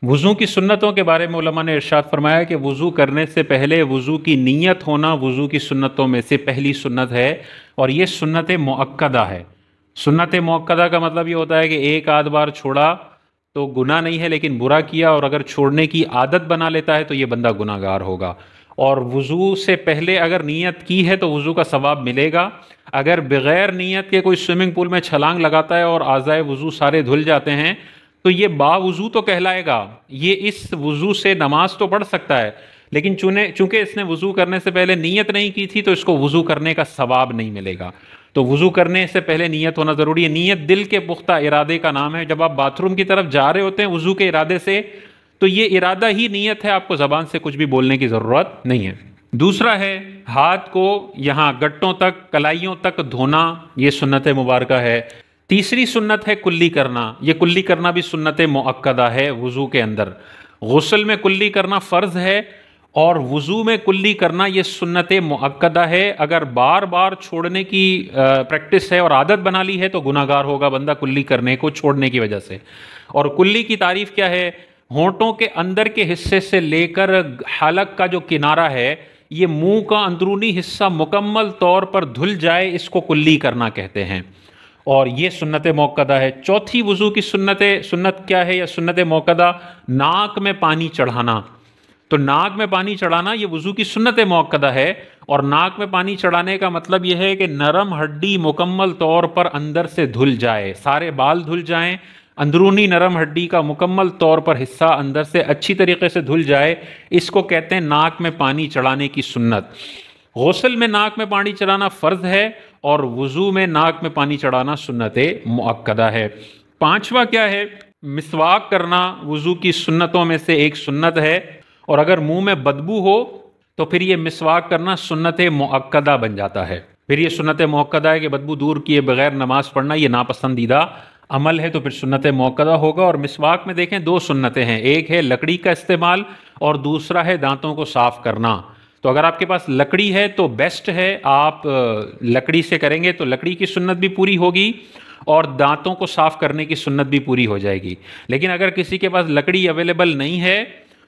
وضو کی سنتوں کے بارے میں علماء نے ارشاد فرمایا کہ وضو کرنے سے پہلے وضو کی نیت ہونا وضو کی سنتوں میں سے پہلی سنت ہے، اور یہ سنت مؤکدہ ہے۔ سنت مؤکدہ کا مطلب یہ ہوتا ہے کہ ایک آدھ بار چھوڑا تو گناہ نہیں ہے لیکن برا کیا، اور اگر چھوڑنے کی عادت بنا لیتا ہے تو یہ بندہ گناہ گار ہوگا۔ اور وضو سے پہلے اگر نیت کی ہے تو وضو کا ثواب ملے گا۔ اگر بغیر نیت کے کوئی سوئمنگ پول میں چھلانگ لگاتا ہے اور اعضائے وضو سارے دھل جاتے ہیں تو یہ با وضو تو کہلائے گا، یہ اس وضو سے نماز تو پڑھ سکتا ہے، لیکن چونکہ اس نے وضو کرنے سے پہلے نیت نہیں کی تھی تو اس کو وضو کرنے کا ثواب نہیں ملے گا۔ تو وضو کرنے سے پہلے نیت ہونا ضروری ہے۔ نیت دل کے پختہ ارادے کا نام ہے۔ جب آپ باتھ روم کی طرف جا رہے ہوتے ہیں وضو کے ارادے سے تو یہ ارادہ ہی نیت ہے، آپ کو زبان سے کچھ بھی بولنے کی ضرورت نہیں ہے۔ دوسرا ہے ہاتھ کو یہاں گٹوں تک کلائیوں تک دھونا، یہ سنت مبارکہ ہے۔ تیسری سنت ہے کلی کرنا، یہ کلی کرنا بھی سنت مؤکدہ ہے وضو کے اندر۔ غسل میں کلی کرنا فرض ہے اور وضو میں کلی کرنا یہ سنت مؤکدہ ہے۔ اگر بار بار چھوڑنے کی پریکٹس ہے اور عادت بنا لی ہے تو گناہ گار ہوگا بندہ کلی کرنے کو چھوڑنے کی وجہ سے۔ اور کلی کی تعریف کیا ہے؟ ہونٹوں کے اندر کے حصے سے لے کر حلق کا جو کنارہ ہے، یہ منہ کا اندرونی حصہ مکمل طور پر دھل جائے، اس کو کلی کرنا کہتے ہیں، اور یہ سنت موقدہ ہے۔ چوتھی وضو کی سنت کیا ہے یا سنت موقدہ؟ ناک میں پانی چڑھانا۔ تو ناک میں پانی چڑھانا یہ وضو کی سنت موقدہ ہے، اور ناک میں پانی چڑھانے کا مطلب یہ ہے کہ نرم ہڈی مکمل طور پر اندر سے دھل جائے، سارے بال دھل جائیں، اندرونی نرم ہڈی کا مکمل طور پر حصہ اندر سے اچھی طریقے سے دھل جائے، اس کو کہتے ہیں ناک میں پانی چڑھانے کی سنت۔ غسل میں ناک میں پانی چڑھانا فرض ہے اور وضو میں ناک میں پانی چڑھانا سنت مؤکدہ ہے۔ پانچواں کیا ہے؟ مسواک کرنا وضو کی سنتوں میں سے ایک سنت ہے، اور اگر منہ میں بدبو ہو تو پھر یہ مسواک کرنا سنت مؤکدہ بن جاتا ہے۔ پھر یہ سنت مؤکدہ ہے کہ بدبو دور کیے بغیر نماز پڑھنا یہ ناپسندیدہ عمل ہے، تو پھر سنت مؤکدہ ہوگا۔ اور مسواک میں دیکھیں دو سنتیں ہیں، ایک ہے لکڑی کا استعمال اور دوسرا ہے دانتوں کو صاف کرنا۔ تو اگر آپ کے پاس لکڑی ہے تو بیسٹ ہے، آپ لکڑی سے کریں گے تو لکڑی کی سنت بھی پوری ہوگی اور دانتوں کو صاف کرنے کی سنت بھی پوری ہو جائے گی۔ لیکن اگر کسی کے پاس لکڑی اویلیبل نہیں ہے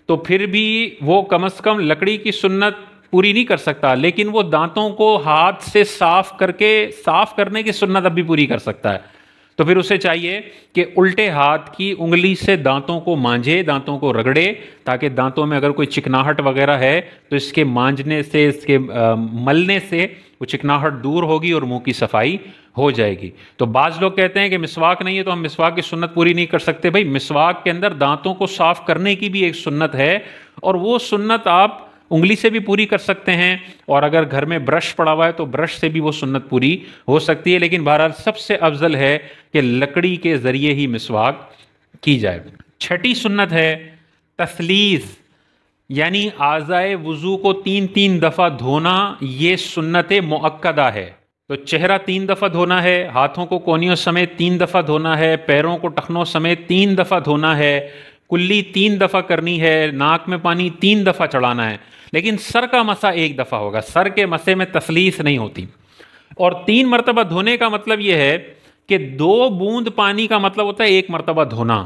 تو پھر بھی وہ کم از کم لکڑی کی سنت پوری نہیں کر سکتا، لیکن وہ دانتوں کو ہاتھ سے صاف کرنے کی سنت اب بھی پوری کر سکتا ہے۔ تو پھر اسے چاہیے کہ الٹے ہاتھ کی انگلی سے دانتوں کو مانجے، دانتوں کو رگڑے، تاکہ دانتوں میں اگر کوئی چکناہٹ وغیرہ ہے تو اس کے مانجنے سے، اس کے ملنے سے وہ چکناہٹ دور ہوگی اور منہ کی صفائی ہو جائے گی۔ تو بعض لوگ کہتے ہیں کہ مسواک نہیں ہے تو ہم مسواک کی سنت پوری نہیں کر سکتے۔ بھائی مسواک کے اندر دانتوں کو صاف کرنے کی بھی ایک سنت ہے، اور وہ سنت آپ انگلی سے بھی پوری کر سکتے ہیں، اور اگر گھر میں برش پڑا ہوا ہے تو برش سے بھی وہ سنت پوری ہو سکتی ہے، لیکن بہرحال سب سے افضل ہے کہ لکڑی کے ذریعے ہی مسواک کی جائے۔ چھٹی سنت ہے تثلیث، یعنی اعضائے وضو کو 3 دفعہ دھونا، یہ سنت مؤکدہ ہے۔ تو چہرہ 3 دفعہ دھونا ہے، ہاتھوں کو کونیوں سمیت 3 دفعہ دھونا ہے، پیروں کو ٹخنوں سمیت 3 دفعہ دھونا ہے، کلی 3 دفعہ کرنی ہے، ناک میں پانی 3 دفعہ چڑھانا ہے، لیکن سر کا مسح 1 دفعہ ہوگا۔ سر کے مسح میں تثلیث نہیں ہوتی۔ اور 3 مرتبہ دھونے کا مطلب یہ ہے کہ 2 بوند پانی کا مطلب ہوتا ہے 1 مرتبہ دھونا،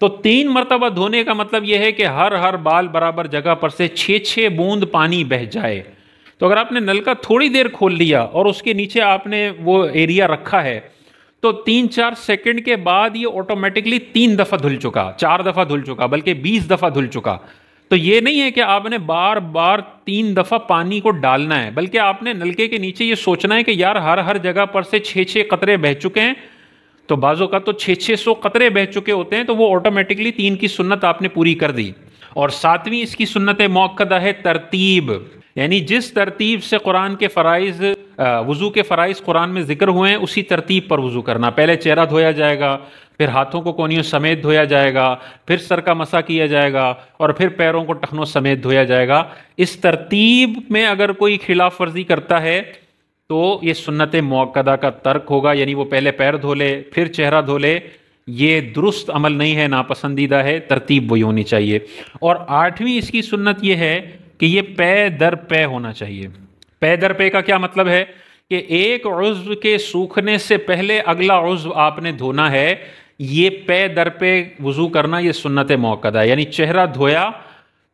تو 3 مرتبہ دھونے کا مطلب یہ ہے کہ ہر بال برابر جگہ پر سے 6 بوند پانی بہہ جائے۔ تو اگر آپ نے نل کا تھوڑی دیر کھول لیا اور اس کے نیچے آپ نے وہ ایریا رکھا ہے تو 3-4 سیکنڈ کے بعد یہ آٹومیٹکلی 3 دفعہ دھل چکا، 4 دفعہ دھل چکا، بلکہ 20 دفعہ دھل چکا۔ تو یہ نہیں ہے کہ آپ نے بار بار 3 دفعہ پانی کو ڈالنا ہے، بلکہ آپ نے نلکے کے نیچے یہ سوچنا ہے کہ یار ہر جگہ پر سے 6 قطرے بہہ چکے ہیں، تو بعضوں کا تو 600 قطرے بہہ چکے ہوتے ہیں، تو وہ آٹومیٹکلی 3 کی سنت آپ نے پوری کر دی۔ اور 7ویں اس کی سنت مؤکدہ ہے ترتیب، یعنی جس ترتیب سے قرآن کے فرائض، وضو کے فرائض قرآن میں ذکر ہوئے ہیں اسی ترتیب پر وضو کرنا۔ پہلے چہرہ دھویا جائے گا، پھر ہاتھوں کو کونیوں سمیت دھویا جائے گا، پھر سر کا مسح کیا جائے گا، اور پھر پیروں کو ٹخنوں سمیت دھویا جائے گا۔ اس ترتیب میں اگر کوئی خلاف ورزی کرتا ہے تو یہ سنت مؤکدہ کا ترک ہوگا، یعنی وہ پہلے پیر دھو لے پھر چہرہ دھو لے، یہ درست عمل نہیں ہے، ناپسندیدہ ہے، ترتیب وہی ہونی چاہیے۔ اور 8ویں اس کی سنت یہ ہے کہ یہ پے در پے ہونا چاہیے۔ پے در پے کا کیا مطلب ہے؟ کہ ایک عضو کے سوکھنے سے پہلے اگلا عضو آپ نے دھونا ہے، یہ پے در پہ وضو کرنا یہ سنت موقدہ ہے، یعنی چہرہ دھویا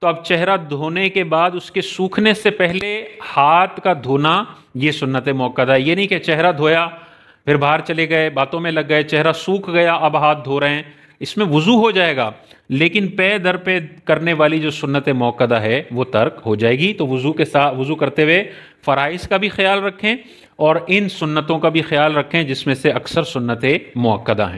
تو اب چہرہ دھونے کے بعد اس کے سوکھنے سے پہلے ہاتھ کا دھونا یہ سنت موقدہ ہے۔ یہ نہیں کہ چہرہ دھویا پھر باہر چلے گئے، باتوں میں لگ گئے، چہرہ سوکھ گیا اب ہاتھ دھو رہے ہیں، اس میں وضو ہو جائے گا لیکن پے در پہ کرنے والی جو سنت موقدہ ہے وہ ترک ہو جائے گی۔ تو وضو کے ساتھ وضو کرتے ہوئے فرائض کا بھی خیال رکھیں اور ان سنتوں کا بھی خیال رکھیں جس میں سے اکثر سنت موقدہ ہیں۔